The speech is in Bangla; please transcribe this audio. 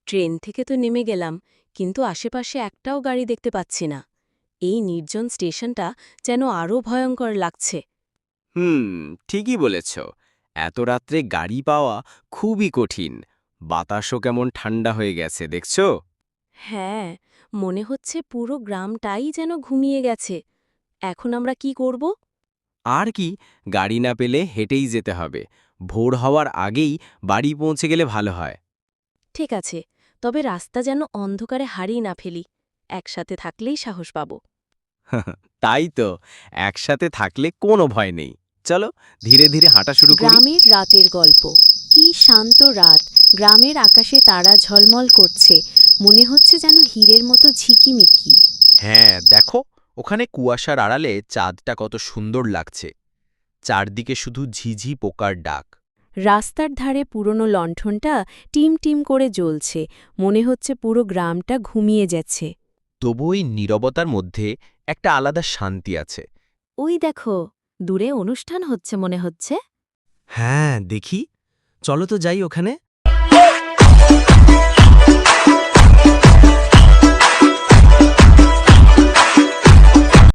ট্রেন থেকে তো নেমে গেলাম, কিন্তু আশেপাশে একটাও গাড়ি দেখতে পাচ্ছি না। এই নির্জন স্টেশনটা যেন আরও ভয়ঙ্কর লাগছে। হুম, ঠিকই বলেছ। এত রাত্রে গাড়ি পাওয়া খুবই কঠিন। বাতাসও কেমন ঠান্ডা হয়ে গেছে দেখছো? হ্যাঁ, মনে হচ্ছে পুরো গ্রামটাই যেন ঘুমিয়ে গেছে। এখন আমরা কি করব? আর কি, গাড়ি না পেলে হেঁটেই যেতে হবে। ভোর হওয়ার আগেই বাড়ি পৌঁছে গেলে ভালো হয়। ঠিক আছে, তবে রাস্তা যেন অন্ধকারে হারিয়ে না ফেলি। একসাথে থাকলেই সাহস পাব। তাই তো, একসাথে থাকলে কোনো ভয় নেই। চলো, ধীরে ধীরে হাঁটা শুরু করি। গ্রামের রাতের গল্প। কি শান্ত রাত! গ্রামের আকাশে তারা ঝলমল করছে, মনে হচ্ছে যেন হীরের মতো ঝিকিমিকি। হ্যাঁ, দেখো, ওখানে কুয়াশার আড়ালে চাঁদটা কত সুন্দর লাগছে। চারদিকে শুধু ঝিঝি পোকার ডাক। রাস্তার ধারে পুরনো লণ্ঠনটা টিম টিম করে জ্বলছে, মনে হচ্ছে পুরো গ্রামটা ঘুমিয়ে যাচ্ছে। তবু ওই নীরবতার মধ্যে একটা আলাদা শান্তি আছে। ওই দেখো, দূরে অনুষ্ঠান হচ্ছে মনে হচ্ছে। হ্যাঁ, দেখি। চলো তো যাই ওখানে।